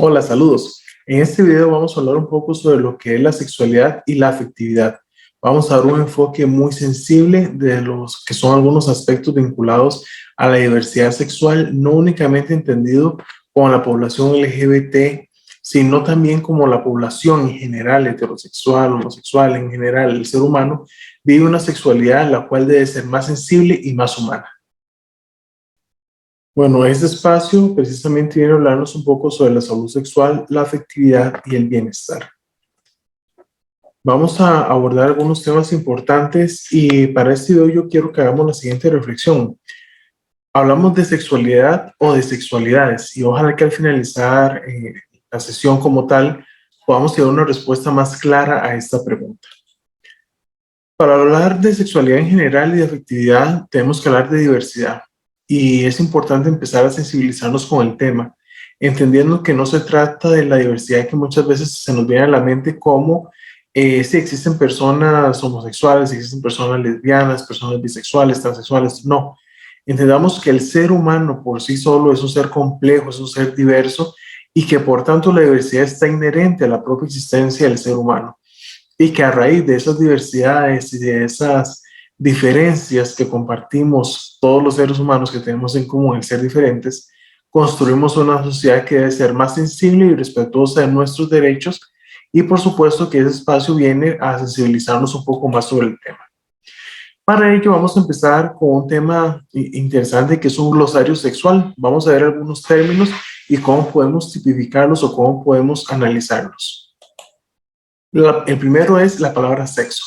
Hola, saludos. En este video vamos a hablar un poco sobre lo que es la sexualidad y la afectividad. Vamos a dar un enfoque muy sensible de los que son algunos aspectos vinculados a la diversidad sexual, no únicamente entendido como la población LGBT, sino también como la población en general, heterosexual, homosexual, en general, el ser humano vive una sexualidad la cual debe ser más sensible y más humana. Bueno, este espacio precisamente viene a hablarnos un poco sobre la salud sexual, la afectividad y el bienestar. Vamos a abordar algunos temas importantes y para este video yo quiero que hagamos la siguiente reflexión. Hablamos de sexualidad o de sexualidades y ojalá que al finalizar la sesión como tal podamos tener una respuesta más clara a esta pregunta. Para hablar de sexualidad en general y de afectividad tenemos que hablar de diversidad. Y es importante empezar a sensibilizarnos con el tema, entendiendo que no se trata de la diversidad que muchas veces se nos viene a la mente como si existen personas homosexuales, si existen personas lesbianas, personas bisexuales, transexuales. No, entendamos que el ser humano por sí solo es un ser complejo, es un ser diverso y que por tanto la diversidad está inherente a la propia existencia del ser humano y que a raíz de esas diversidades y de esas diferencias que compartimos todos los seres humanos que tenemos en común el ser diferentes, construimos una sociedad que debe ser más sensible y respetuosa de nuestros derechos y por supuesto que ese espacio viene a sensibilizarnos un poco más sobre el tema. Para ello vamos a empezar con un tema interesante que es un glosario sexual. Vamos a ver algunos términos y cómo podemos tipificarlos o cómo podemos analizarlos. El primero es la palabra sexo.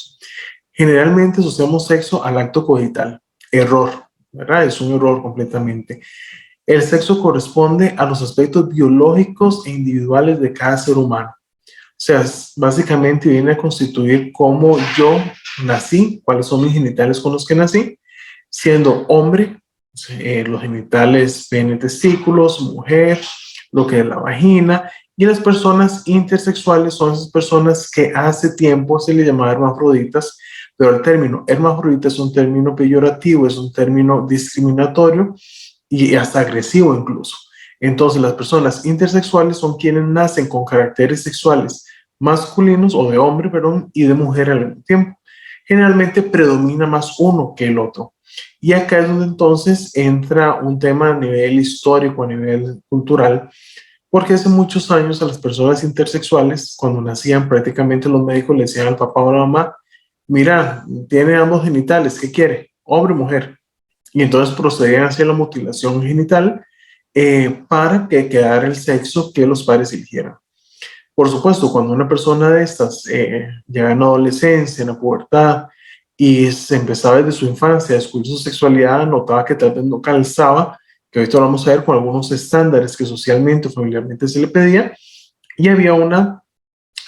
Generalmente asociamos sexo al acto coital. Error, ¿verdad? Es un error completamente. El sexo corresponde a los aspectos biológicos e individuales de cada ser humano. O sea, básicamente viene a constituir cómo yo nací, cuáles son mis genitales con los que nací, siendo hombre, los genitales, pene, testículos, mujer, lo que es la vagina, y las personas intersexuales son esas personas que hace tiempo se le llamaba hermafroditas, pero el término hermafrodita es un término peyorativo, es un término discriminatorio y hasta agresivo incluso. Entonces las personas intersexuales son quienes nacen con caracteres sexuales masculinos o de hombre, perdón, y de mujer al mismo tiempo. Generalmente predomina más uno que el otro. Y acá es donde entonces entra un tema a nivel histórico, a nivel cultural, porque hace muchos años a las personas intersexuales, cuando nacían, prácticamente los médicos le decían al papá o a la mamá, mira, tiene ambos genitales, ¿qué quiere? Hombre o mujer. Y entonces procedían hacia la mutilación genital para que quedara el sexo que los padres eligieran. Por supuesto, cuando una persona de estas llega en la adolescencia, en la pubertad, y se empezaba desde su infancia a descubrir su sexualidad, notaba que tal vez no calzaba, que ahorita lo vamos a ver con algunos estándares que socialmente o familiarmente se le pedía, y había una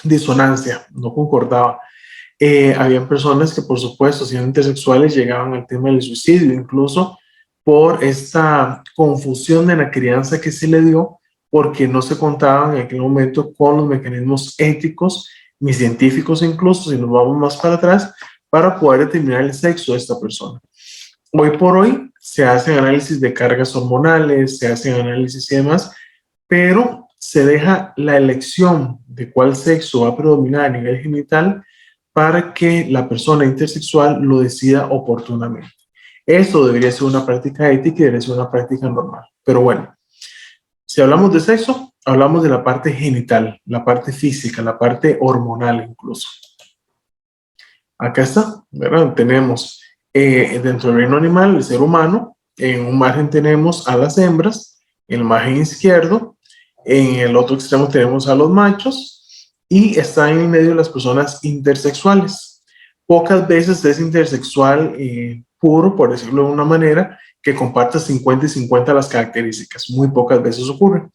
disonancia, no concordaba. Habían personas que, por supuesto, siendo intersexuales, llegaban al tema del suicidio, incluso por esta confusión de la crianza que se le dio, porque no se contaban en aquel momento con los mecanismos éticos ni científicos, incluso si nos vamos más para atrás, para poder determinar el sexo de esta persona. Hoy por hoy se hacen análisis de cargas hormonales, se hacen análisis y demás, pero se deja la elección de cuál sexo va a predominar a nivel genital para que la persona intersexual lo decida oportunamente. Eso debería ser una práctica ética y debería ser una práctica normal. Pero bueno, si hablamos de sexo, hablamos de la parte genital, la parte física, la parte hormonal incluso. Acá está, ¿verdad? Tenemos dentro del reino animal, el ser humano, en un margen tenemos a las hembras, en el margen izquierdo, en el otro extremo tenemos a los machos y está en el medio las personas intersexuales. Pocas veces es intersexual puro, por decirlo de una manera, que comparta 50 y 50 las características. Muy pocas veces ocurre.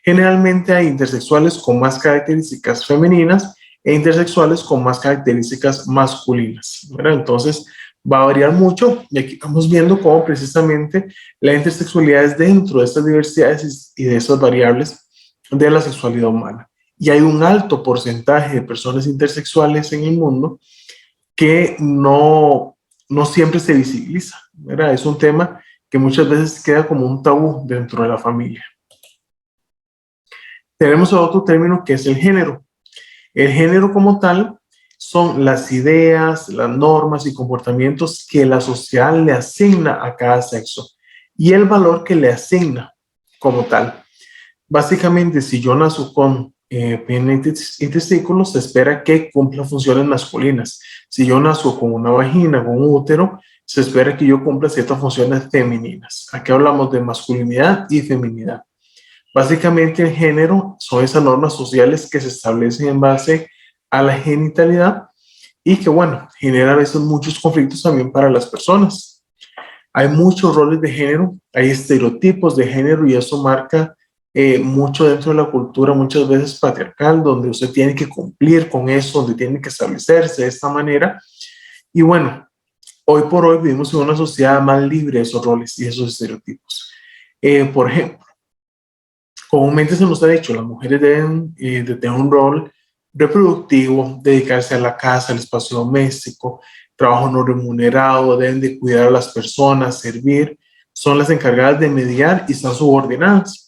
Generalmente hay intersexuales con más características femeninas e intersexuales con más características masculinas, ¿verdad? Entonces va a variar mucho y aquí estamos viendo cómo precisamente la intersexualidad es dentro de estas diversidades y de estas variables de la sexualidad humana. Y hay un alto porcentaje de personas intersexuales en el mundo que no siempre se visibiliza, ¿verdad? Es un tema que muchas veces queda como un tabú dentro de la familia. Tenemos otro término que es el género. El género como tal son las ideas, las normas y comportamientos que la sociedad le asigna a cada sexo y el valor que le asigna como tal. Básicamente, si yo nazco con pene y testículos, se espera que cumpla funciones masculinas. Si yo nazco con una vagina, con un útero, se espera que yo cumpla ciertas funciones femeninas. Aquí hablamos de masculinidad y feminidad. Básicamente, el género son esas normas sociales que se establecen en base a la genitalidad y que, bueno, genera a veces muchos conflictos también para las personas. Hay muchos roles de género, hay estereotipos de género y eso marca mucho dentro de la cultura, muchas veces patriarcal, donde usted tiene que cumplir con eso, donde tiene que establecerse de esta manera. Y bueno, hoy por hoy vivimos en una sociedad más libre de esos roles y esos estereotipos. Por ejemplo, comúnmente se nos ha dicho, las mujeres deben de tener un rol reproductivo, dedicarse a la casa, al espacio doméstico, trabajo no remunerado, deben de cuidar a las personas, servir, son las encargadas de mediar y están subordinadas.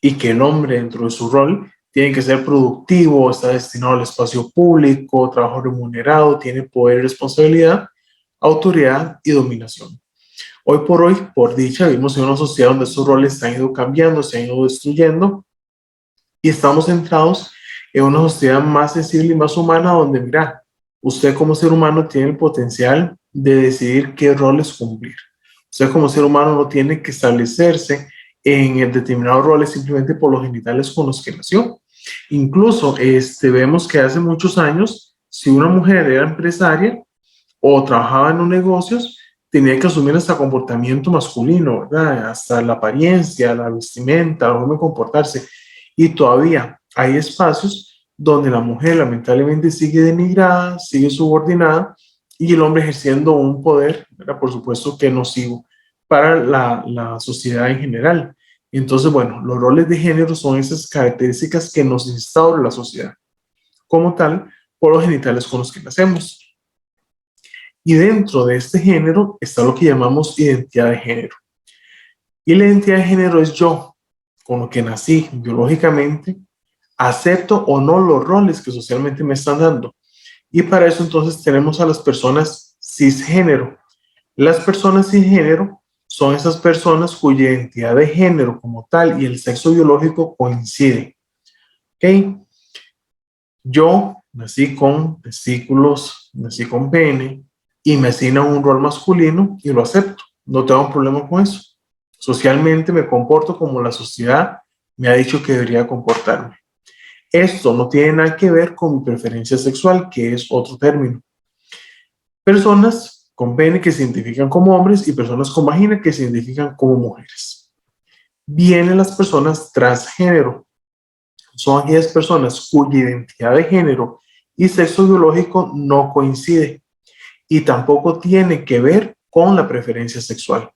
Y que el hombre dentro de su rol tiene que ser productivo, está destinado al espacio público, trabajo remunerado, tiene poder y responsabilidad, autoridad y dominación. Hoy por hoy, por dicha, vivimos en una sociedad donde esos roles se han ido cambiando, se han ido destruyendo y estamos centrados en una sociedad más sensible y más humana donde, mira, usted como ser humano tiene el potencial de decidir qué roles cumplir. Usted como ser humano no tiene que establecerse en determinados roles simplemente por los genitales con los que nació. Incluso vemos que hace muchos años, si una mujer era empresaria o trabajaba en los negocios, tenía que asumir hasta comportamiento masculino, ¿verdad? Hasta la apariencia, la vestimenta, la forma de comportarse. Y todavía hay espacios donde la mujer lamentablemente sigue denigrada, sigue subordinada y el hombre ejerciendo un poder, ¿verdad? Por supuesto que nocivo para la sociedad en general. Entonces, bueno, los roles de género son esas características que nos instaura la sociedad. Como tal, por los genitales con los que nacemos. Y dentro de este género está lo que llamamos identidad de género. Y la identidad de género es yo, con lo que nací biológicamente, acepto o no los roles que socialmente me están dando. Y para eso entonces tenemos a las personas cisgénero. Las personas cisgénero son esas personas cuya identidad de género como tal y el sexo biológico coinciden. ¿Ok? Yo nací con testículos, nací con pene y me asignan un rol masculino y lo acepto. No tengo un problema con eso. Socialmente me comporto como la sociedad me ha dicho que debería comportarme. Esto no tiene nada que ver con mi preferencia sexual, que es otro término. Personas con pene que se identifican como hombres y personas con vagina que se identifican como mujeres. Vienen las personas transgénero. Son aquellas personas cuya identidad de género y sexo biológico no coincide y tampoco tiene que ver con la preferencia sexual.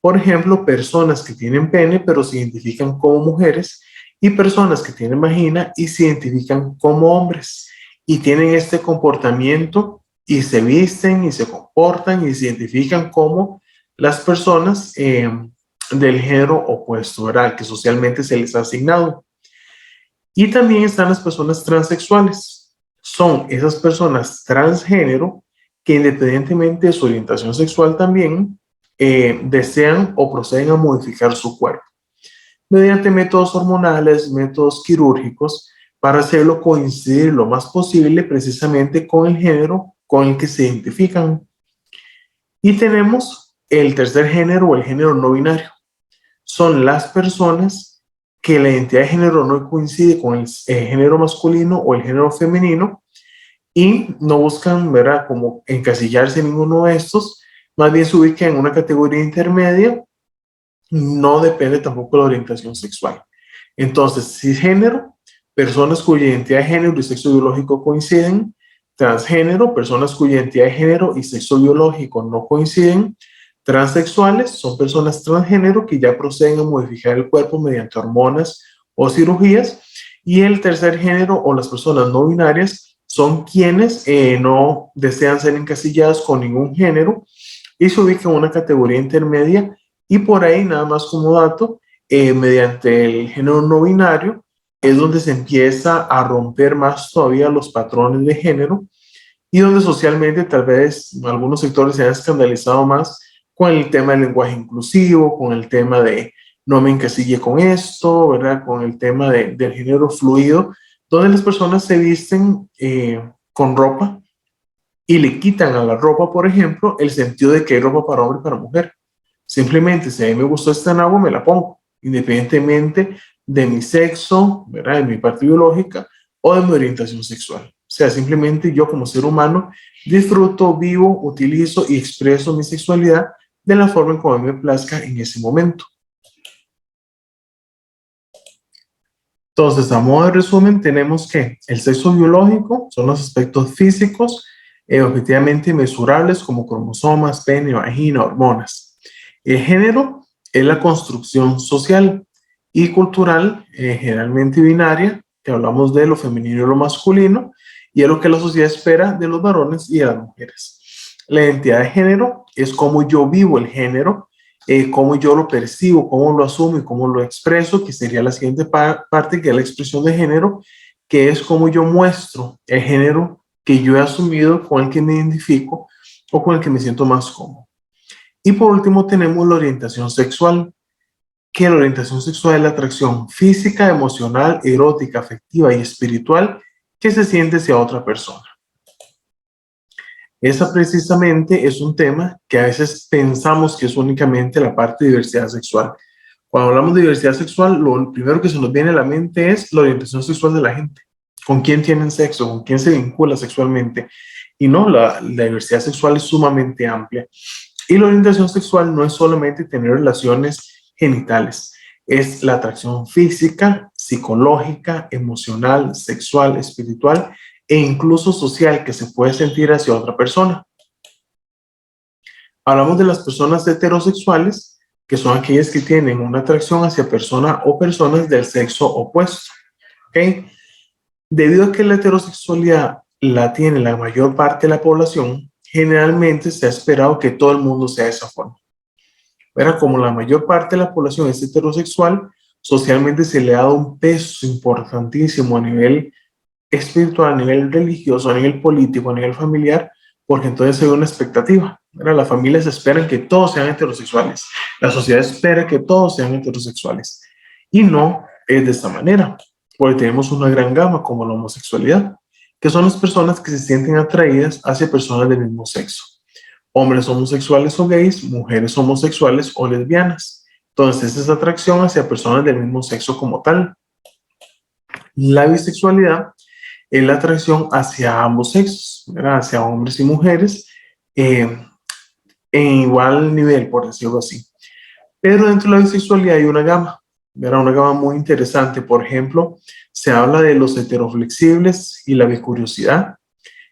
Por ejemplo, personas que tienen pene pero se identifican como mujeres y personas que tienen vagina y se identifican como hombres y tienen este comportamiento y se visten y se comportan y se identifican como las personas del género opuesto, ¿verdad? Que socialmente se les ha asignado. Y también están las personas transexuales. Son esas personas transgénero que independientemente de su orientación sexual también desean o proceden a modificar su cuerpo mediante métodos hormonales, métodos quirúrgicos, para hacerlo coincidir lo más posible precisamente con el género con el que se identifican. Y tenemos el tercer género o el género no binario. Son las personas que la identidad de género no coincide con el género masculino o el género femenino y no buscan, ¿verdad?, como encasillarse en ninguno de estos, más bien se ubican en una categoría intermedia, no depende tampoco de la orientación sexual. Entonces, cisgénero, personas cuya identidad de género y sexo biológico coinciden; transgénero, personas cuya identidad de género y sexo biológico no coinciden; transexuales, son personas transgénero que ya proceden a modificar el cuerpo mediante hormonas o cirugías; y el tercer género o las personas no binarias son quienes no desean ser encasilladas con ningún género y se ubican en una categoría intermedia. Y por ahí, nada más como dato, mediante el género no binario, es donde se empieza a romper más todavía los patrones de género y donde socialmente tal vez algunos sectores se han escandalizado más con el tema del lenguaje inclusivo, con el tema de no me encasille con esto, ¿verdad? Con el tema del género fluido, donde las personas se visten con ropa y le quitan a la ropa, por ejemplo, el sentido de que hay ropa para hombre y para mujer. Simplemente, si a mí me gustó esta nagua, me la pongo, independientemente de mi sexo, ¿verdad? De mi parte biológica o de mi orientación sexual. O sea, simplemente yo como ser humano disfruto, vivo, utilizo y expreso mi sexualidad de la forma en como me plazca en ese momento. Entonces, a modo de resumen, tenemos que el sexo biológico son los aspectos físicos objetivamente mesurables como cromosomas, pene, vagina, hormonas. El género es la construcción social y cultural, generalmente binaria, que hablamos de lo femenino y lo masculino, y es lo que la sociedad espera de los varones y de las mujeres. La identidad de género es cómo yo vivo el género, cómo yo lo percibo, cómo lo asumo y cómo lo expreso, que sería la siguiente parte, que es la expresión de género, que es cómo yo muestro el género que yo he asumido, con el que me identifico o con el que me siento más cómodo. Y por último tenemos la orientación sexual, que la orientación sexual es la atracción física, emocional, erótica, afectiva y espiritual que se siente hacia otra persona. Esa precisamente es un tema que a veces pensamos que es únicamente la parte de diversidad sexual. Cuando hablamos de diversidad sexual, lo primero que se nos viene a la mente es la orientación sexual de la gente. ¿Con quién tienen sexo? ¿Con quién se vincula sexualmente? Y no, la diversidad sexual es sumamente amplia. Y la orientación sexual no es solamente tener relaciones genitales, es la atracción física, psicológica, emocional, sexual, espiritual e incluso social que se puede sentir hacia otra persona. Hablamos de las personas heterosexuales, que son aquellas que tienen una atracción hacia personas o personas del sexo opuesto. ¿Okay? Debido a que la heterosexualidad la tiene la mayor parte de la población, generalmente se ha esperado que todo el mundo sea de esa forma. Pero como la mayor parte de la población es heterosexual, socialmente se le ha dado un peso importantísimo a nivel espiritual, a nivel religioso, a nivel político, a nivel familiar, porque entonces hay una expectativa. ¿Verdad? Las familias esperan que todos sean heterosexuales. La sociedad espera que todos sean heterosexuales. Y no es de esta manera, porque tenemos una gran gama como la homosexualidad, que son las personas que se sienten atraídas hacia personas del mismo sexo. Hombres homosexuales o gays, mujeres homosexuales o lesbianas. Entonces, esa atracción hacia personas del mismo sexo como tal. La bisexualidad es la atracción hacia ambos sexos, ¿verdad? Hacia hombres y mujeres, en igual nivel, por decirlo así. Pero dentro de la bisexualidad hay una gama, ¿verdad? Una gama muy interesante. Por ejemplo, se habla de los heteroflexibles y la bicuriosidad.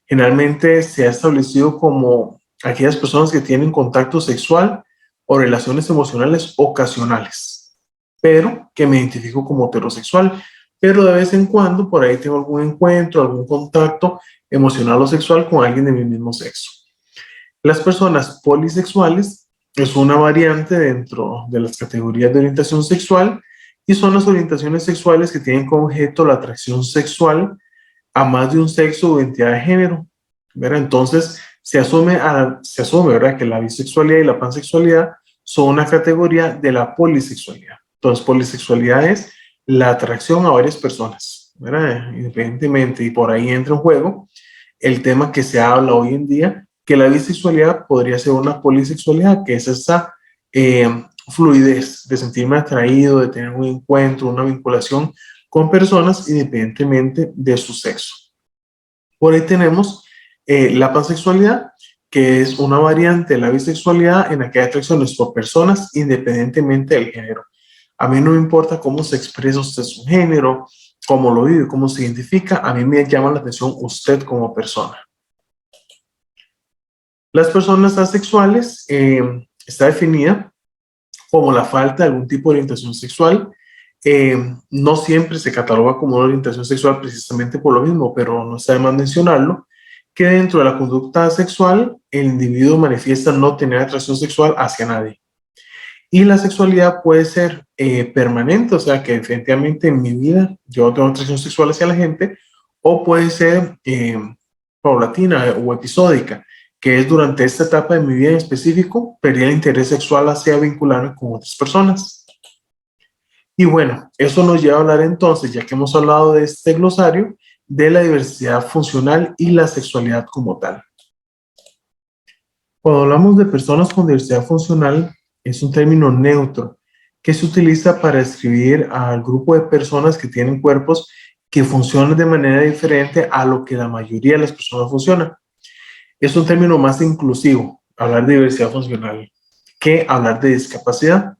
Generalmente se ha establecido como aquellas personas que tienen contacto sexual o relaciones emocionales ocasionales, pero que me identifico como heterosexual, pero de vez en cuando por ahí tengo algún encuentro, algún contacto emocional o sexual con alguien de mi mismo sexo. Las personas polisexuales es una variante dentro de las categorías de orientación sexual y son las orientaciones sexuales que tienen como objeto la atracción sexual a más de un sexo o identidad de género, ¿verdad? Entonces, se asume, ¿verdad?, que la bisexualidad y la pansexualidad son una categoría de la polisexualidad. Entonces, polisexualidad es la atracción a varias personas, ¿verdad? Independientemente, y por ahí entra en juego el tema que se habla hoy en día, que la bisexualidad podría ser una polisexualidad, que es esa fluidez de sentirme atraído, de tener un encuentro, una vinculación con personas independientemente de su sexo. Por ahí tenemos la pansexualidad, que es una variante de la bisexualidad en la que hay atracciones por personas independientemente del género. A mí no me importa cómo se expresa usted su género, cómo lo vive, cómo se identifica, a mí me llama la atención usted como persona. Las personas asexuales está definida como la falta de algún tipo de orientación sexual. No siempre se cataloga como una orientación sexual precisamente por lo mismo, pero no está de más mencionarlo, que dentro de la conducta sexual el individuo manifiesta no tener atracción sexual hacia nadie. Y la sexualidad puede ser permanente, o sea, que definitivamente en mi vida yo tengo atracción sexual hacia la gente, o puede ser paulatina o episódica, que es durante esta etapa de mi vida en específico, perdí el interés sexual hacia vincularme con otras personas. Y bueno, eso nos lleva a hablar entonces, ya que hemos hablado de este glosario, de la diversidad funcional y la sexualidad como tal. Cuando hablamos de personas con diversidad funcional, es un término neutro que se utiliza para describir al grupo de personas que tienen cuerpos que funcionan de manera diferente a lo que la mayoría de las personas funcionan. Es un término más inclusivo, hablar de diversidad funcional, que hablar de discapacidad.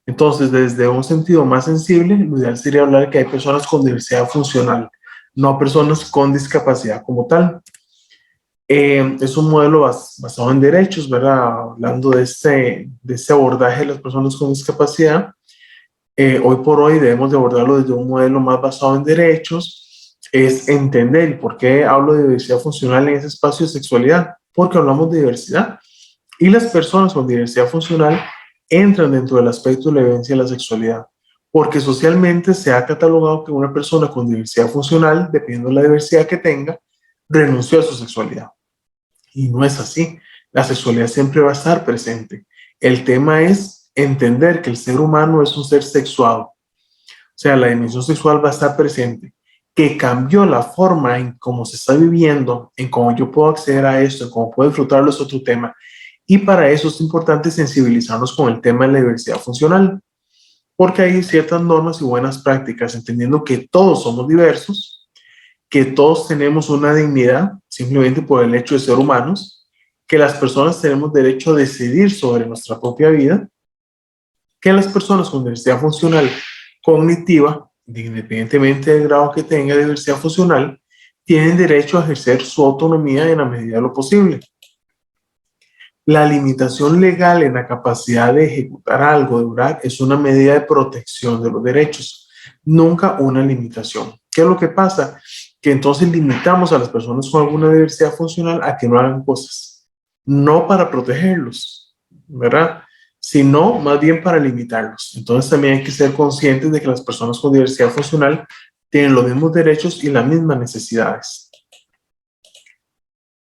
Entonces, desde un sentido más sensible, lo ideal sería hablar que hay personas con diversidad funcional, no personas con discapacidad como tal. Es un modelo basado en derechos, ¿verdad? Hablando de este abordaje de las personas con discapacidad, hoy por hoy debemos de abordarlo desde un modelo más basado en derechos, es entender, ¿y por qué hablo de diversidad funcional en ese espacio de sexualidad? Porque hablamos de diversidad y las personas con diversidad funcional entran dentro del aspecto de la vivencia de la sexualidad, porque socialmente se ha catalogado que una persona con diversidad funcional, dependiendo de la diversidad que tenga, renunció a su sexualidad. Y no es así. La sexualidad siempre va a estar presente. El tema es entender que el ser humano es un ser sexuado. O sea, la dimensión sexual va a estar presente. Que cambió la forma en cómo se está viviendo, en cómo yo puedo acceder a esto, en cómo puedo disfrutarlo, es otro tema. Y para eso es importante sensibilizarnos con el tema de la diversidad funcional, porque hay ciertas normas y buenas prácticas, entendiendo que todos somos diversos, que todos tenemos una dignidad simplemente por el hecho de ser humanos, que las personas tenemos derecho a decidir sobre nuestra propia vida, que las personas con diversidad funcional cognitiva, independientemente del grado que tenga de diversidad funcional, tienen derecho a ejercer su autonomía en la medida de lo posible. La limitación legal en la capacidad de ejecutar algo, de orar, es una medida de protección de los derechos, nunca una limitación. ¿Qué es lo que pasa? Que entonces limitamos a las personas con alguna diversidad funcional a que no hagan cosas, no para protegerlos, ¿verdad? Sino más bien para limitarlos. Entonces también hay que ser conscientes de que las personas con diversidad funcional tienen los mismos derechos y las mismas necesidades.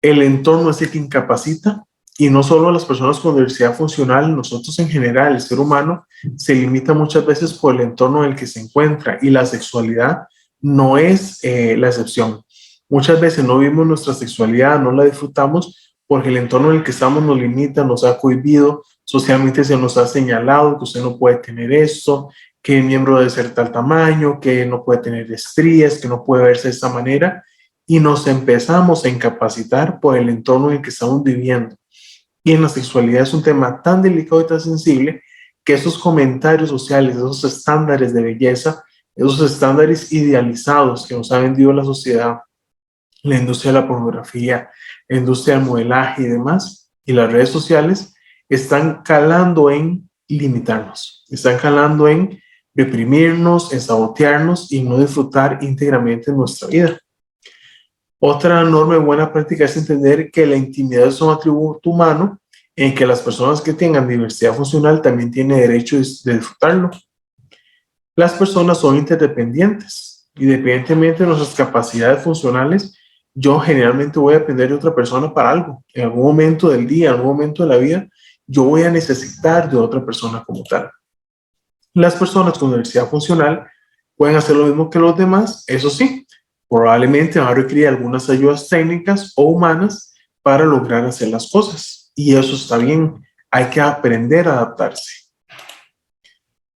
El entorno es el que incapacita, y no solo a las personas con diversidad funcional, nosotros en general, el ser humano se limita muchas veces por el entorno en el que se encuentra, y la sexualidad no es la excepción. Muchas veces no vivimos nuestra sexualidad, no la disfrutamos porque el entorno en el que estamos nos limita, nos ha cohibido, socialmente se nos ha señalado que usted no puede tener esto, que el miembro debe ser tal tamaño, que no puede tener estrías, que no puede verse de esta manera, y nos empezamos a incapacitar por el entorno en el que estamos viviendo. Y en la sexualidad es un tema tan delicado y tan sensible que esos comentarios sociales, esos estándares de belleza, esos estándares idealizados que nos ha vendido la sociedad, la industria de la pornografía, la industria del modelaje y demás, y las redes sociales, están calando en limitarnos, están calando en reprimirnos, en sabotearnos y no disfrutar íntegramente nuestra vida. Otra norma y buena práctica es entender que la intimidad es un atributo humano en que las personas que tengan diversidad funcional también tienen derecho de disfrutarlo. Las personas son interdependientes. Independientemente de nuestras capacidades funcionales, yo generalmente voy a depender de otra persona para algo. En algún momento del día, en algún momento de la vida, yo voy a necesitar de otra persona como tal. Las personas con diversidad funcional pueden hacer lo mismo que los demás, eso sí, probablemente van a requerir algunas ayudas técnicas o humanas para lograr hacer las cosas. Y eso está bien, hay que aprender a adaptarse.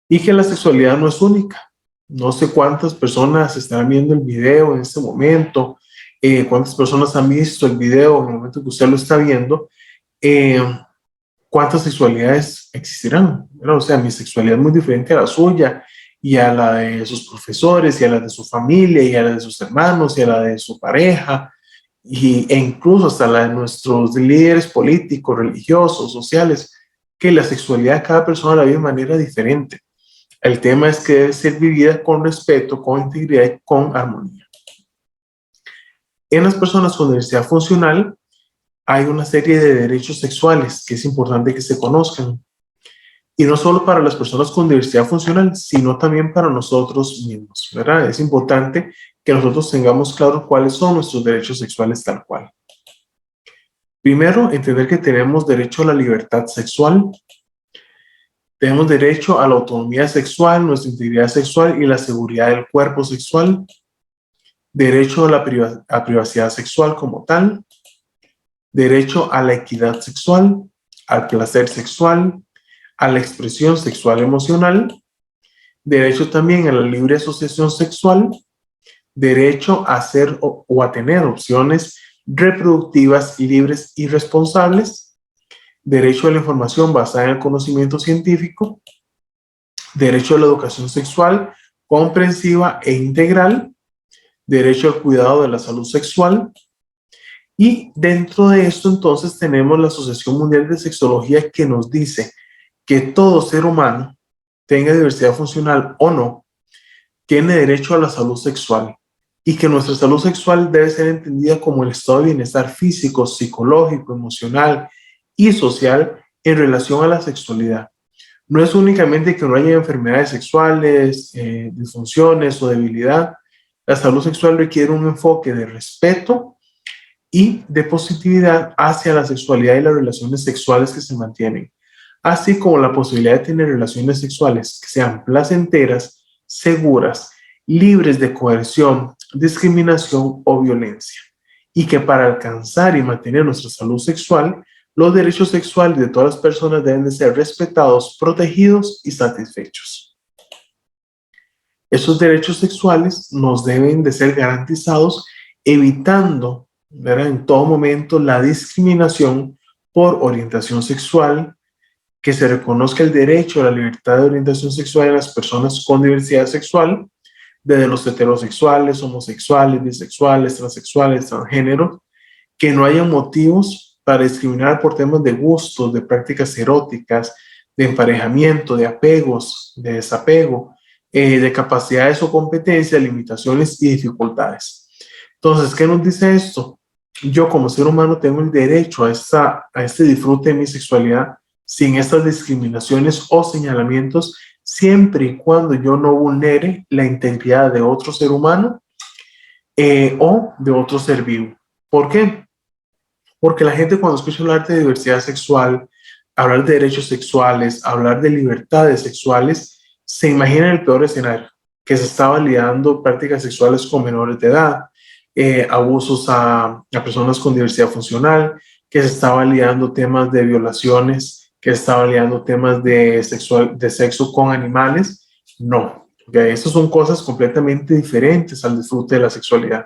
Y que la sexualidad no es única. No sé cuántas personas están viendo el video en este momento, cuántas personas han visto el video en el momento que usted lo está viendo, eh, cuántas sexualidades existirán, ¿verdad? O sea, mi sexualidad es muy diferente a la suya y a la de sus profesores y a la de su familia y a la de sus hermanos y a la de su pareja e incluso hasta la de nuestros líderes políticos, religiosos, sociales, que la sexualidad de cada persona la vive de manera diferente. El tema es que debe ser vivida con respeto, con integridad y con armonía. En las personas con diversidad funcional hay una serie de derechos sexuales que es importante que se conozcan. Y no solo para las personas con diversidad funcional, sino también para nosotros mismos, ¿verdad? Es importante que nosotros tengamos claro cuáles son nuestros derechos sexuales tal cual. Primero, entender que tenemos derecho a la libertad sexual, tenemos derecho a la autonomía sexual, nuestra integridad sexual y la seguridad del cuerpo sexual, derecho a la privacidad sexual como tal, derecho a la equidad sexual, al placer sexual, a la expresión sexual emocional, derecho también a la libre asociación sexual, derecho a hacer o a tener opciones reproductivas libres y responsables, derecho a la información basada en el conocimiento científico, derecho a la educación sexual comprensiva e integral, derecho al cuidado de la salud sexual. Y dentro de esto entonces tenemos la Asociación Mundial de Sexología que nos dice que todo ser humano, tenga diversidad funcional o no, tiene derecho a la salud sexual y que nuestra salud sexual debe ser entendida como el estado de bienestar físico, psicológico, emocional y social en relación a la sexualidad. No es únicamente que no haya enfermedades sexuales, disfunciones o debilidad. La salud sexual requiere un enfoque de respeto y de positividad hacia la sexualidad y las relaciones sexuales que se mantienen, así como la posibilidad de tener relaciones sexuales que sean placenteras, seguras, libres de coerción, discriminación o violencia, y que para alcanzar y mantener nuestra salud sexual, los derechos sexuales de todas las personas deben de ser respetados, protegidos y satisfechos. Esos derechos sexuales nos deben de ser garantizados evitando, ¿verdad?, en todo momento la discriminación por orientación sexual, que se reconozca el derecho a la libertad de orientación sexual de las personas con diversidad sexual, desde los heterosexuales, homosexuales, bisexuales, transexuales, transgéneros, que no haya motivos para discriminar por temas de gustos, de prácticas eróticas, de emparejamiento, de apegos, de desapego, de capacidades o competencias, limitaciones y dificultades. Entonces, ¿qué nos dice esto? Yo como ser humano tengo el derecho a este disfrute de mi sexualidad sin estas discriminaciones o señalamientos, siempre y cuando yo no vulnere la integridad de otro ser humano o de otro ser vivo. ¿Por qué? Porque la gente cuando escucha hablar de diversidad sexual, hablar de derechos sexuales, hablar de libertades sexuales, se imagina el peor escenario, que se está validando prácticas sexuales con menores de edad, abusos a personas con diversidad funcional, que se está validando temas de violaciones, que se está validando temas de sexo con animales. No, porque esas son cosas completamente diferentes al disfrute de la sexualidad.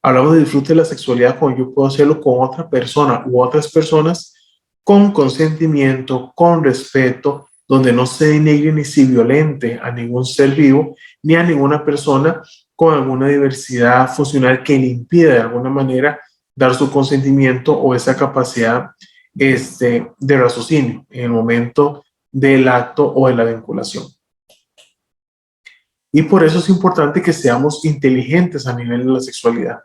Hablamos de disfrute de la sexualidad cuando yo puedo hacerlo con otra persona u otras personas con consentimiento, con respeto, donde no se denigre ni se violente a ningún ser vivo ni a ninguna persona con alguna diversidad funcional que le impida de alguna manera dar su consentimiento o esa capacidad de raciocinio en el momento del acto o de la vinculación. Y por eso es importante que seamos inteligentes a nivel de la sexualidad,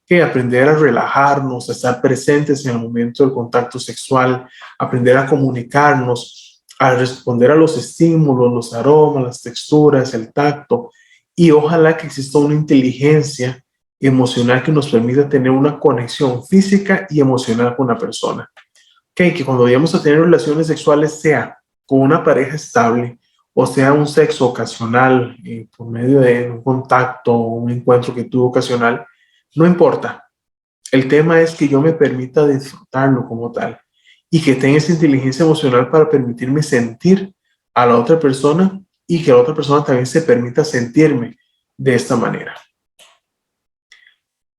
que aprender a relajarnos, a estar presentes en el momento del contacto sexual, aprender a comunicarnos, a responder a los estímulos, los aromas, las texturas, el tacto, y ojalá que exista una inteligencia emocional que nos permita tener una conexión física y emocional con la persona. Que cuando vayamos a tener relaciones sexuales sea con una pareja estable o sea un sexo ocasional por medio de un contacto o un encuentro que tuvo ocasional, no importa. El tema es que yo me permita disfrutarlo como tal y que tenga esa inteligencia emocional para permitirme sentir a la otra persona y que la otra persona también se permita sentirme de esta manera.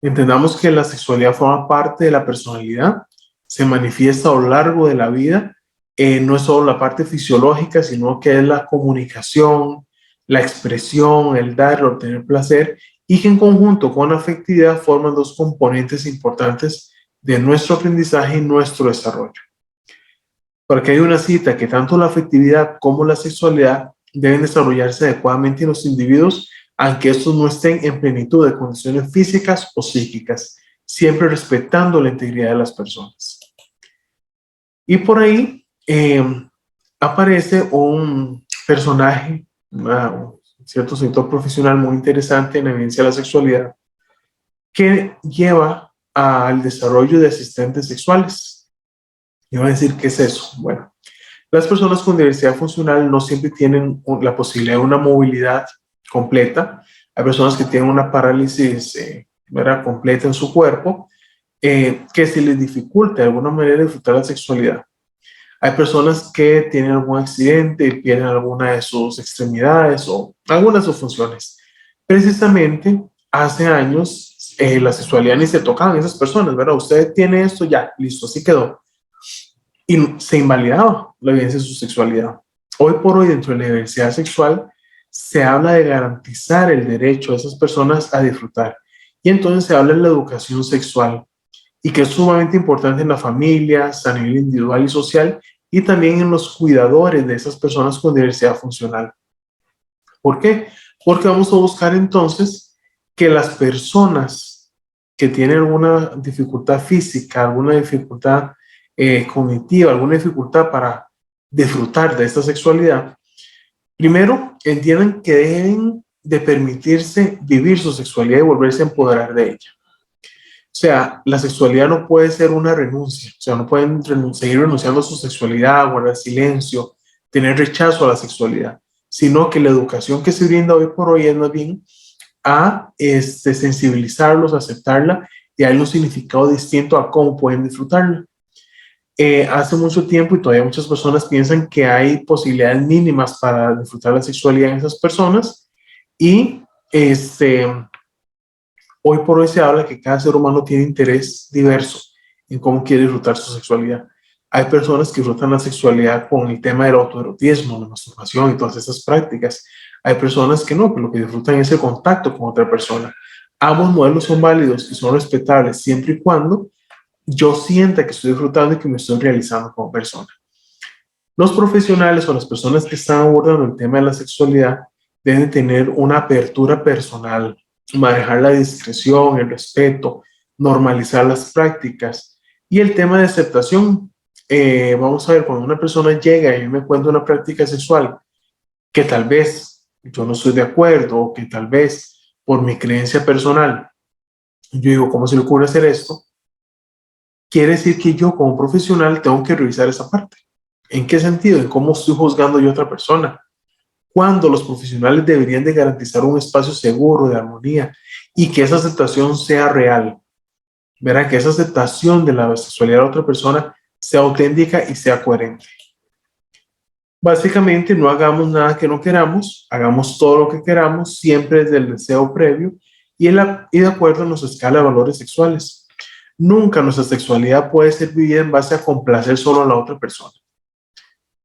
Entendamos que la sexualidad forma parte de la personalidad, se manifiesta a lo largo de la vida, no es solo la parte fisiológica, sino que es la comunicación, la expresión, el dar, el obtener placer, y que en conjunto con la afectividad forman dos componentes importantes de nuestro aprendizaje y nuestro desarrollo. Porque hay una cita que tanto la afectividad como la sexualidad deben desarrollarse adecuadamente en los individuos, aunque estos no estén en plenitud de condiciones físicas o psíquicas, siempre respetando la integridad de las personas. Y por ahí aparece un personaje, un cierto sector profesional muy interesante en la evidencia de la sexualidad, que lleva al desarrollo de asistentes sexuales. Y van a decir, ¿qué es eso? Bueno, las personas con diversidad funcional no siempre tienen la posibilidad de una movilidad completa. Hay personas que tienen una parálisis completa en su cuerpo, que se les dificulta de alguna manera disfrutar la sexualidad. Hay personas que tienen algún accidente y pierden alguna de sus extremidades o algunas de sus funciones. Precisamente hace años la sexualidad ni se tocaban esas personas, ¿verdad? Usted tiene esto, ya, listo, así quedó. Y se invalidaba la evidencia de su sexualidad. Hoy por hoy, dentro de la diversidad sexual, se habla de garantizar el derecho de esas personas a disfrutar. Y entonces se habla de la educación sexual, y que es sumamente importante en las familias, a nivel individual y social, y también en los cuidadores de esas personas con diversidad funcional. ¿Por qué? Porque vamos a buscar entonces que las personas que tienen alguna dificultad física, alguna dificultad cognitiva, alguna dificultad para disfrutar de esta sexualidad, primero entiendan que deben de permitirse vivir su sexualidad y volverse a empoderar de ella. O sea, la sexualidad no puede ser una renuncia, o sea, no pueden seguir renunciando a su sexualidad, guardar silencio, tener rechazo a la sexualidad, sino que la educación que se brinda hoy por hoy es más bien a sensibilizarlos, a aceptarla y a darle un significado distinto a cómo pueden disfrutarla. Hace mucho tiempo y todavía muchas personas piensan que hay posibilidades mínimas para disfrutar la sexualidad en esas personas y hoy por hoy se habla que cada ser humano tiene interés diverso en cómo quiere disfrutar su sexualidad. Hay personas que disfrutan la sexualidad con el tema del autoerotismo, la masturbación y todas esas prácticas. Hay personas que no, que lo que disfrutan es el contacto con otra persona. Ambos modelos son válidos y son respetables siempre y cuando yo sienta que estoy disfrutando y que me estoy realizando como persona. Los profesionales o las personas que están abordando el tema de la sexualidad deben tener una apertura personal, manejar la discreción, el respeto, normalizar las prácticas y el tema de aceptación. Vamos a ver, cuando una persona llega y me cuenta una práctica sexual que tal vez yo no estoy de acuerdo o que tal vez por mi creencia personal, yo digo, ¿cómo se le ocurre hacer esto? Quiere decir que yo como profesional tengo que revisar esa parte. ¿En qué sentido? ¿En cómo estoy juzgando yo a otra persona? Cuando los profesionales deberían de garantizar un espacio seguro, de armonía, y que esa aceptación sea real. Verá que esa aceptación de la sexualidad de otra persona sea auténtica y sea coherente. Básicamente, no hagamos nada que no queramos, hagamos todo lo que queramos, siempre desde el deseo previo y de acuerdo a nuestra escala de valores sexuales. Nunca nuestra sexualidad puede ser vivida en base a complacer solo a la otra persona.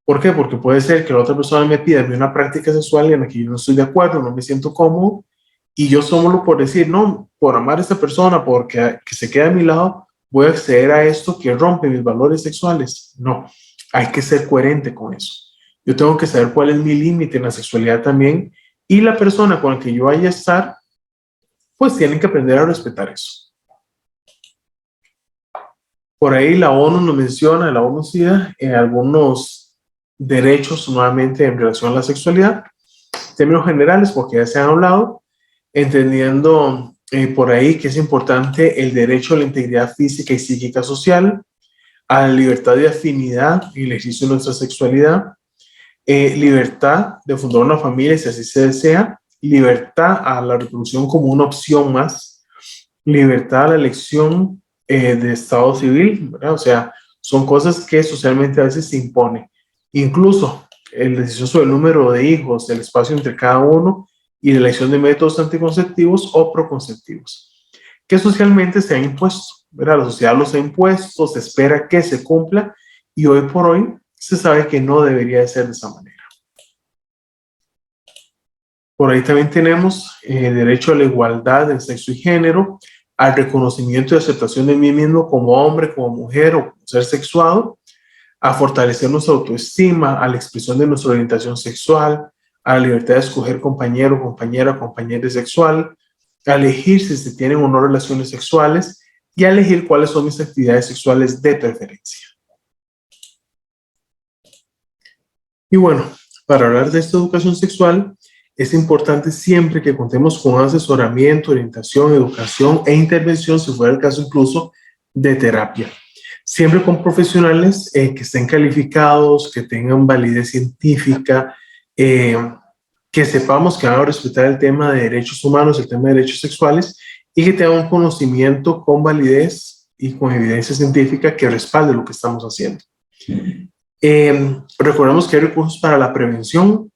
¿Por qué? Porque puede ser que la otra persona me pida una práctica sexual en la que yo no estoy de acuerdo, no me siento cómodo, y yo solo por decir, no, por amar a esta persona, porque que se quede a mi lado, voy a acceder a esto que rompe mis valores sexuales. No, hay que ser coherente con eso. Yo tengo que saber cuál es mi límite en la sexualidad también, y la persona con la que yo vaya a estar, pues tienen que aprender a respetar eso. Por ahí la ONU nos menciona, la ONU SIDA, algunos derechos nuevamente en relación a la sexualidad, términos generales, porque ya se han hablado, entendiendo por ahí que es importante el derecho a la integridad física y psíquica social, a la libertad de afinidad y el ejercicio de nuestra sexualidad, libertad de fundar una familia si así se desea, libertad a la reproducción como una opción más, libertad a la elección de estado civil, ¿verdad? O sea, son cosas que socialmente a veces se impone. Incluso el decisión sobre el número de hijos, el espacio entre cada uno y la elección de métodos anticonceptivos o proconceptivos, que socialmente se han impuesto, ¿verdad? La sociedad los ha impuesto, se espera que se cumpla y hoy por hoy se sabe que no debería de ser de esa manera. Por ahí también tenemos derecho a la igualdad en sexo y género, al reconocimiento y aceptación de mí mismo como hombre, como mujer o como ser sexuado, a fortalecer nuestra autoestima, a la expresión de nuestra orientación sexual, a la libertad de escoger compañero, compañera, compañera sexual, a elegir si se tienen o no relaciones sexuales y a elegir cuáles son mis actividades sexuales de preferencia. Y bueno, para hablar de esta educación sexual, es importante siempre que contemos con asesoramiento, orientación, educación e intervención, si fuera el caso incluso de terapia. Siempre con profesionales que estén calificados, que tengan validez científica, eh, que sepamos que van a respetar el tema de derechos humanos, el tema de derechos sexuales, y que tengan un conocimiento con validez y con evidencia científica que respalde lo que estamos haciendo. Recordemos que hay recursos para la prevención.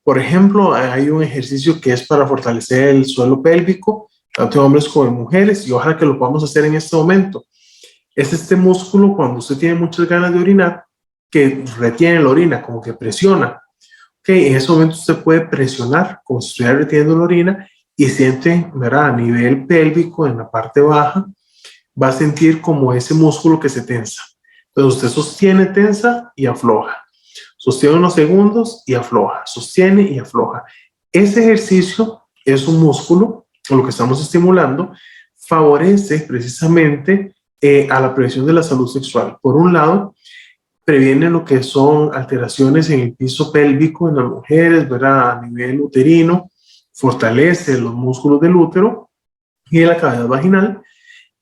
Por ejemplo, hay un ejercicio que es para fortalecer el suelo pélvico, tanto en hombres como en mujeres, y ojalá que lo podamos hacer en este momento. Es este músculo cuando usted tiene muchas ganas de orinar, que retiene la orina, como que presiona. En ese momento usted puede presionar como si estuviera reteniendo la orina y siente, ¿verdad? A nivel pélvico, en la parte baja, va a sentir como ese músculo que se tensa. Entonces usted sostiene, tensa y afloja. Sostiene unos segundos y afloja. Sostiene y afloja. Ese ejercicio es un músculo, lo que estamos estimulando, favorece precisamente a la prevención de la salud sexual. Por un lado, previene lo que son alteraciones en el piso pélvico en las mujeres, ¿verdad? A nivel uterino, fortalece los músculos del útero y de la cavidad vaginal.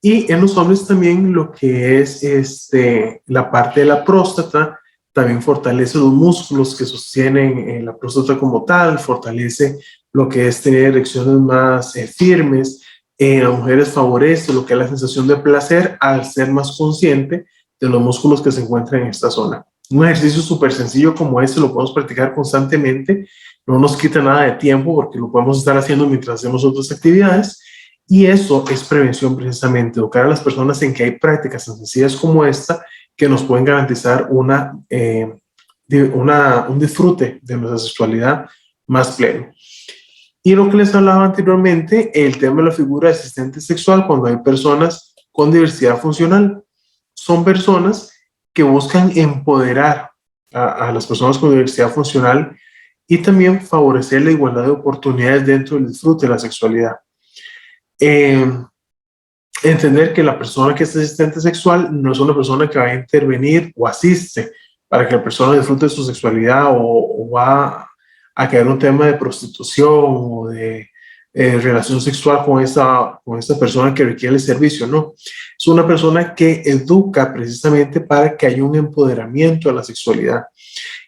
Y en los hombres también lo que es la parte de la próstata, también fortalece los músculos que sostienen la próstata como tal, fortalece lo que es tener erecciones más firmes. En las mujeres favorece lo que es la sensación de placer al ser más consciente de los músculos que se encuentran en esta zona. Un ejercicio súper sencillo como este lo podemos practicar constantemente, no nos quita nada de tiempo porque lo podemos estar haciendo mientras hacemos otras actividades. Y eso es prevención precisamente, educar a las personas en que hay prácticas tan sencillas como esta que nos pueden garantizar un disfrute de nuestra sexualidad más pleno. Y lo que les hablaba anteriormente, el tema de la figura de asistente sexual cuando hay personas con diversidad funcional. Son personas que buscan empoderar a las personas con diversidad funcional y también favorecer la igualdad de oportunidades dentro del disfrute de la sexualidad. Eh, Entender que la persona que es asistente sexual no es una persona que va a intervenir o asiste para que la persona disfrute de su sexualidad o va a caer un tema de prostitución o de relación sexual con esa persona que requiere el servicio, no. Es una persona que educa precisamente para que haya un empoderamiento a la sexualidad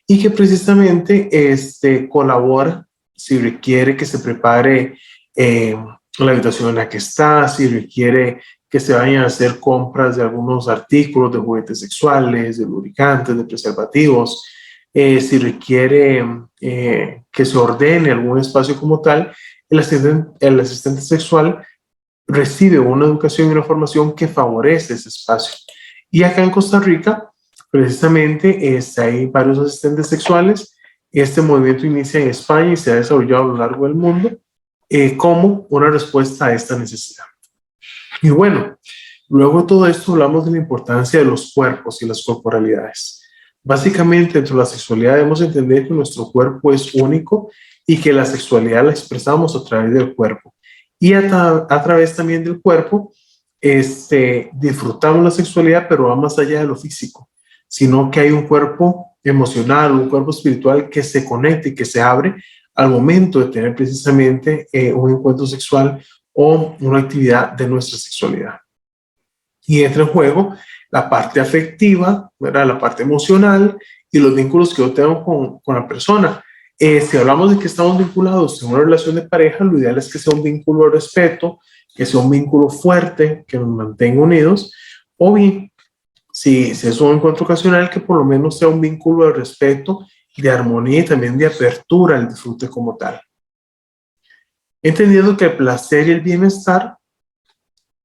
y que precisamente colabora si requiere que se prepare la habitación en la que está, si requiere que se vayan a hacer compras de algunos artículos de juguetes sexuales, de lubricantes, de preservativos, si requiere que se ordene algún espacio como tal, el asistente sexual recibe una educación y una formación que favorece ese espacio. Y acá en Costa Rica, precisamente, hay varios asistentes sexuales. Este movimiento inicia en España y se ha desarrollado a lo largo del mundo como una respuesta a esta necesidad. Y bueno, luego de todo esto hablamos de la importancia de los cuerpos y las corporalidades. Básicamente, dentro de la sexualidad debemos entender que nuestro cuerpo es único y que la sexualidad la expresamos a través del cuerpo. Y a través también del cuerpo, disfrutamos la sexualidad, pero va más allá de lo físico, sino que hay un cuerpo emocional, un cuerpo espiritual que se conecta y que se abre al momento de tener precisamente un encuentro sexual o una actividad de nuestra sexualidad. Y entra en juego la parte afectiva, ¿verdad? La parte emocional y los vínculos que yo tengo con la persona. Si hablamos de que estamos vinculados en una relación de pareja, lo ideal es que sea un vínculo de respeto, que sea un vínculo fuerte, que nos mantenga unidos, o bien, si es un encuentro ocasional, que por lo menos sea un vínculo de respeto, de armonía y también de apertura al disfrute como tal. Entendiendo que el placer y el bienestar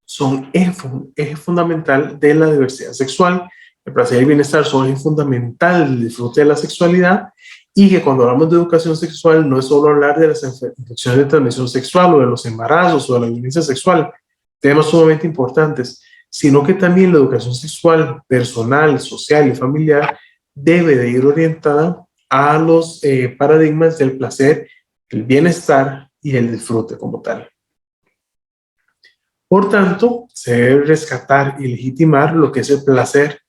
son eje fundamental de la diversidad sexual. El placer y el bienestar son eje fundamental del disfrute de la sexualidad y que cuando hablamos de educación sexual no es solo hablar de las infecciones de transmisión sexual o de los embarazos o de la violencia sexual, temas sumamente importantes, sino que también la educación sexual personal, social y familiar debe de ir orientada a los paradigmas del placer, el bienestar y el disfrute como tal. Por tanto, se debe rescatar y legitimar lo que es el placer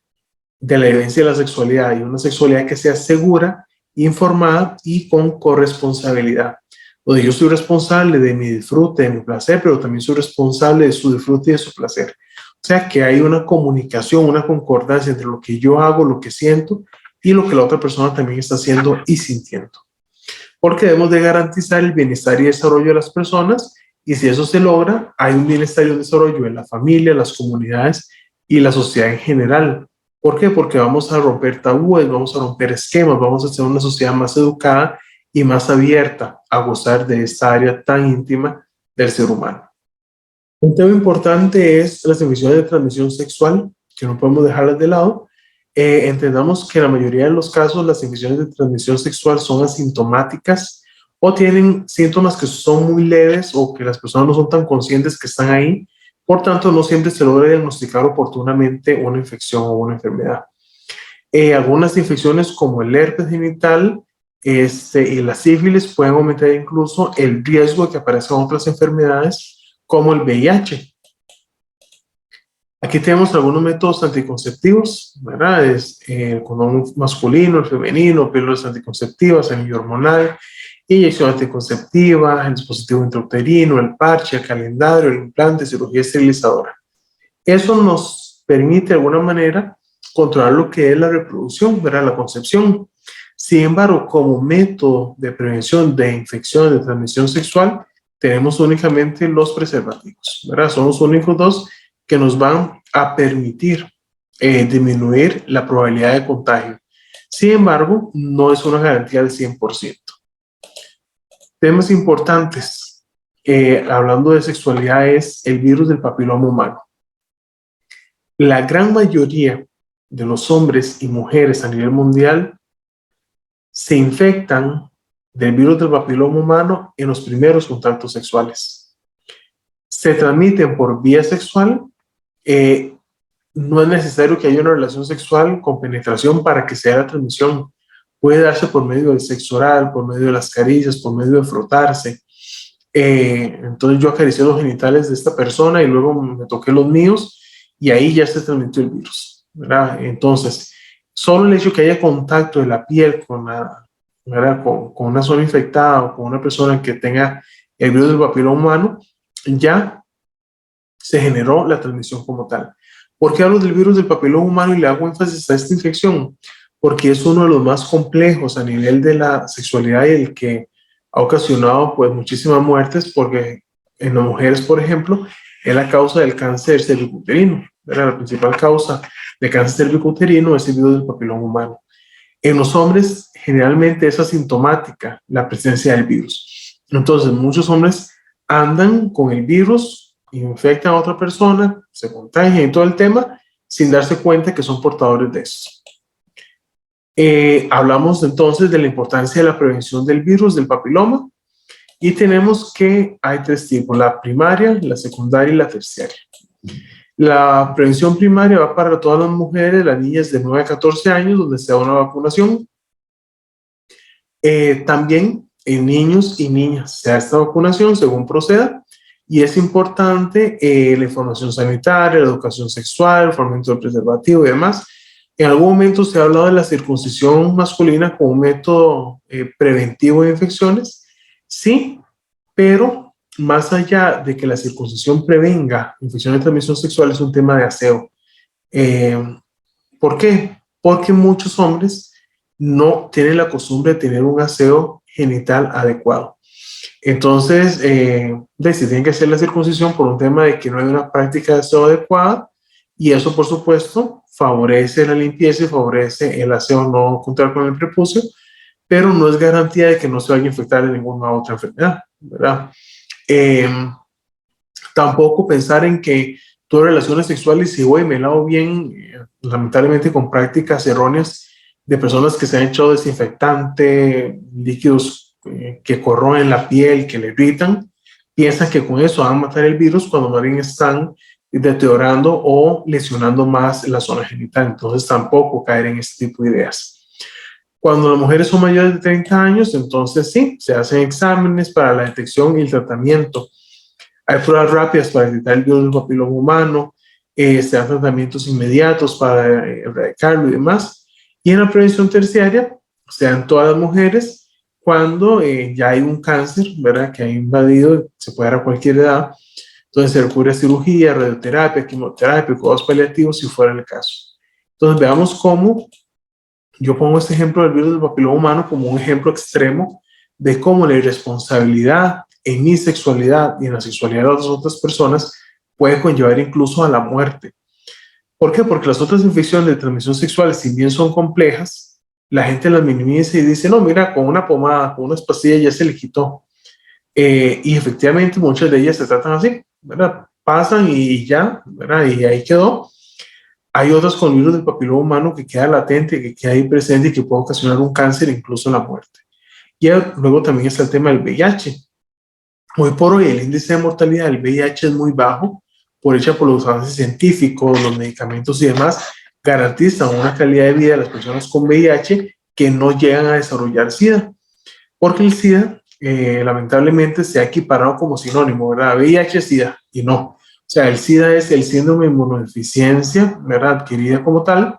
de la vivencia de la sexualidad y una sexualidad que sea segura informada y con corresponsabilidad, donde yo soy responsable de mi disfrute, de mi placer, pero también soy responsable de su disfrute y de su placer. O sea, que hay una comunicación, una concordancia entre lo que yo hago, lo que siento y lo que la otra persona también está haciendo y sintiendo. Porque debemos de garantizar el bienestar y desarrollo de las personas, y si eso se logra, hay un bienestar y un desarrollo en la familia, las comunidades y la sociedad en general. ¿Por qué? Porque vamos a romper tabúes, vamos a romper esquemas, vamos a hacer una sociedad más educada y más abierta a gozar de esta área tan íntima del ser humano. Un tema importante es las infecciones de transmisión sexual, que no podemos dejarlas de lado. Entendamos que en la mayoría de los casos las infecciones de transmisión sexual son asintomáticas o tienen síntomas que son muy leves o que las personas no son tan conscientes que están ahí. Por tanto, no siempre se logra diagnosticar oportunamente una infección o una enfermedad. Algunas infecciones como el herpes genital y la sífilis pueden aumentar incluso el riesgo de que aparezcan otras enfermedades como el VIH. Aquí tenemos algunos métodos anticonceptivos, ¿verdad? Es el condón masculino, el femenino, píldoras anticonceptivas, anillo hormonal, inyección anticonceptiva, el dispositivo intrauterino, el parche, el calendario, el implante, cirugía esterilizadora. Eso nos permite de alguna manera controlar lo que es la reproducción, ¿verdad? La concepción. Sin embargo, como método de prevención de infecciones de transmisión sexual, tenemos únicamente los preservativos, ¿verdad? Son los únicos dos que nos van a permitir disminuir la probabilidad de contagio. Sin embargo, no es una garantía del 100%. Temas importantes, hablando de sexualidad, es el virus del papiloma humano. La gran mayoría de los hombres y mujeres a nivel mundial se infectan del virus del papiloma humano en los primeros contactos sexuales. Se transmiten por vía sexual. No es necesario que haya una relación sexual con penetración para que sea la transmisión. Puede darse por medio del sexo oral, por medio de las caricias, por medio de frotarse. Entonces yo acaricié los genitales de esta persona y luego me toqué los míos y ahí ya se transmitió el virus, ¿verdad? Entonces, solo el hecho que haya contacto de la piel con, con una zona infectada o con una persona que tenga el virus del papiloma humano, ya se generó la transmisión como tal. ¿Por qué hablo del virus del papiloma humano y le hago énfasis a esta infección? Porque es uno de los más complejos a nivel de la sexualidad y el que ha ocasionado pues muchísimas muertes, porque en las mujeres, por ejemplo, es la causa del cáncer cervicuterino. La principal causa de cáncer cervicuterino es el virus del papiloma humano. En los hombres generalmente es asintomática la presencia del virus. Entonces muchos hombres andan con el virus, infectan a otra persona, se contagian y todo el tema sin darse cuenta que son portadores de eso. Hablamos entonces de la importancia de la prevención del virus del papiloma y tenemos que hay tres tipos: la primaria, la secundaria y la terciaria. La prevención primaria va para todas las mujeres, las niñas de 9 a 14 años, donde se da una vacunación. También en niños y niñas se da esta vacunación según proceda, y es importante la información sanitaria, la educación sexual, el fomento del preservativo y demás. En algún momento se ha hablado de la circuncisión masculina como un método preventivo de infecciones, sí, pero más allá de que la circuncisión prevenga infecciones de transmisión sexual, es un tema de aseo. ¿Por qué? Porque muchos hombres no tienen la costumbre de tener un aseo genital adecuado. Entonces, se tienen que hacer la circuncisión por un tema de que no hay una práctica de aseo adecuada, y eso, por supuesto, favorece la limpieza y favorece el aseo no contar con el prepucio, pero no es garantía de que no se vaya a infectar de ninguna otra enfermedad, ¿verdad? Tampoco pensar en que tuve relaciones sexuales y hoy me lavo bien, lamentablemente con prácticas erróneas de personas que se han echado desinfectante, líquidos que corroen la piel, que le irritan, piensan que con eso van a matar el virus cuando más bien están deteriorando o lesionando más la zona genital. Entonces tampoco caer en este tipo de ideas. Cuando las mujeres son mayores de 30 años, entonces sí, se hacen exámenes para la detección y el tratamiento. Hay pruebas rápidas para detectar el virus del papiloma humano, se dan tratamientos inmediatos para erradicarlo y demás. Y en la prevención terciaria se dan todas las mujeres cuando ya hay un cáncer, ¿verdad? Que ha invadido, se puede dar a cualquier edad. Entonces se recurre a cirugía, radioterapia, quimioterapia, cuidados paliativos si fuera el caso. Entonces veamos cómo yo pongo este ejemplo del virus del papiloma humano como un ejemplo extremo de cómo la irresponsabilidad en mi sexualidad y en la sexualidad de las otras personas puede conllevar incluso a la muerte. ¿Por qué? Porque las otras infecciones de transmisión sexual, si bien son complejas, la gente las minimiza y dice, no, mira, con una pomada, con unas pastillas ya se le quitó. Y efectivamente muchas de ellas se tratan así, ¿verdad? Pasan y ya, ¿verdad? Y ahí quedó. Hay otras con virus del papiloma humano que queda latente, que queda ahí presente y que puede ocasionar un cáncer, incluso la muerte. Y luego también está el tema del VIH. Hoy por hoy el índice de mortalidad del VIH es muy bajo, por los avances científicos, los medicamentos y demás, garantizan una calidad de vida de las personas con VIH que no llegan a desarrollar SIDA, porque el SIDA lamentablemente se ha equiparado como sinónimo, ¿verdad? VIH, SIDA, y no. O sea, el SIDA es el síndrome de inmunodeficiencia, ¿verdad? Adquirida como tal,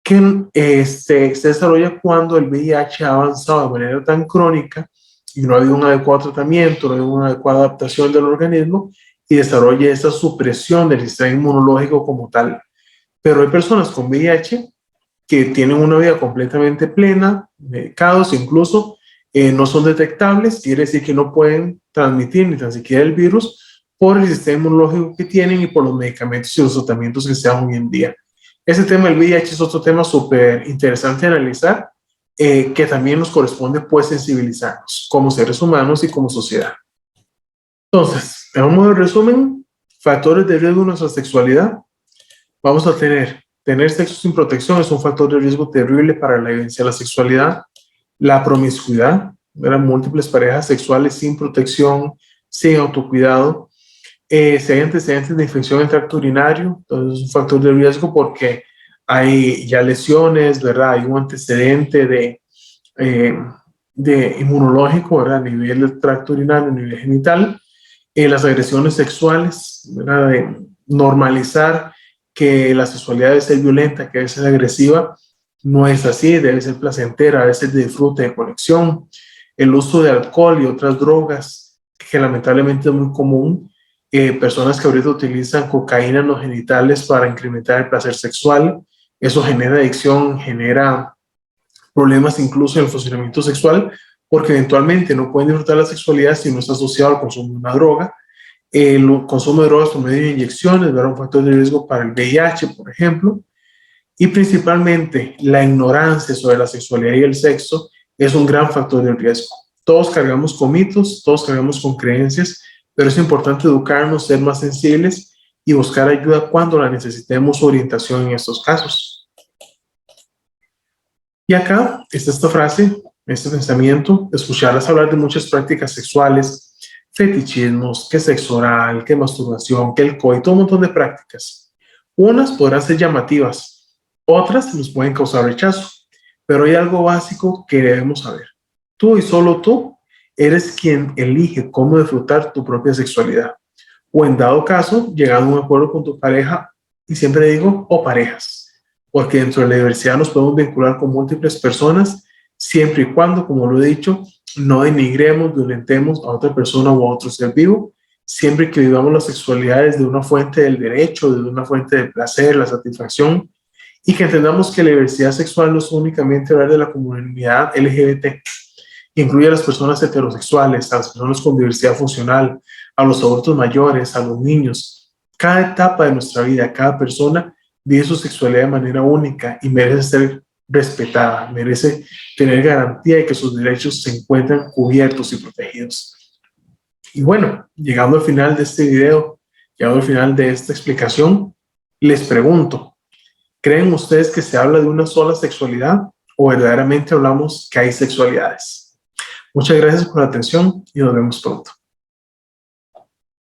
que se desarrolla cuando el VIH ha avanzado de manera tan crónica y no ha habido un adecuado tratamiento, no ha habido una adecuada adaptación del organismo y desarrolla esa supresión del sistema inmunológico como tal. Pero hay personas con VIH que tienen una vida completamente plena, medicados, incluso no son detectables, quiere decir que no pueden transmitir ni tan siquiera el virus por el sistema inmunológico que tienen y por los medicamentos y los tratamientos que se dan hoy en día. Ese tema del VIH es otro tema súper interesante de analizar, que también nos corresponde pues sensibilizarnos como seres humanos y como sociedad. Entonces, en un modo de resumen, factores de riesgo de nuestra sexualidad, vamos a tener sexo sin protección es un factor de riesgo terrible para la vivencia de la sexualidad. La promiscuidad, eran múltiples parejas sexuales sin protección, sin autocuidado. Si hay antecedentes de infección en tracto urinario, entonces es un factor de riesgo porque hay ya lesiones, ¿verdad? Hay un antecedente eh, de inmunológico, ¿verdad? A nivel del tracto urinario, a nivel genital. Las agresiones sexuales, ¿verdad? De normalizar que la sexualidad debe ser violenta, que debe ser agresiva, no es así, debe ser placentera, debe ser de disfrute, de conexión. El uso de alcohol y otras drogas, que lamentablemente es muy común. Personas que ahorita utilizan cocaína en los genitales para incrementar el placer sexual. Eso genera adicción, genera problemas incluso en el funcionamiento sexual, porque eventualmente no pueden disfrutar la sexualidad si no está asociado al consumo de una droga. El consumo de drogas por medio de inyecciones, ¿verdad? Un factor de riesgo para el VIH, por ejemplo. Y principalmente la ignorancia sobre la sexualidad y el sexo es un gran factor de riesgo. Todos cargamos con mitos, todos cargamos con creencias, pero es importante educarnos, ser más sensibles y buscar ayuda cuando la necesitemos, orientación en estos casos. Y acá está esta frase, este pensamiento, escucharlas hablar de muchas prácticas sexuales, fetichismos, que sexo oral, que masturbación, que el coito, un montón de prácticas. Unas podrán ser llamativas, otras nos pueden causar rechazo, pero hay algo básico que debemos saber. Tú y solo tú eres quien elige cómo disfrutar tu propia sexualidad. O en dado caso, llegando a un acuerdo con tu pareja, y siempre digo, o parejas, porque dentro de la diversidad nos podemos vincular con múltiples personas, siempre y cuando, como lo he dicho, no denigremos, violentemos a otra persona o a otro ser vivo, siempre que vivamos la sexualidad desde una fuente del derecho, desde una fuente del placer, la satisfacción, y que entendamos que la diversidad sexual no es únicamente hablar de la comunidad LGBT, incluye a las personas heterosexuales, a las personas con diversidad funcional, a los adultos mayores, a los niños. Cada etapa de nuestra vida, cada persona vive su sexualidad de manera única y merece ser respetada, merece tener garantía de que sus derechos se encuentran cubiertos y protegidos. Y bueno, llegando al final de este video, llegando al final de esta explicación, les pregunto, ¿creen ustedes que se habla de una sola sexualidad o verdaderamente hablamos que hay sexualidades? Muchas gracias por la atención y nos vemos pronto.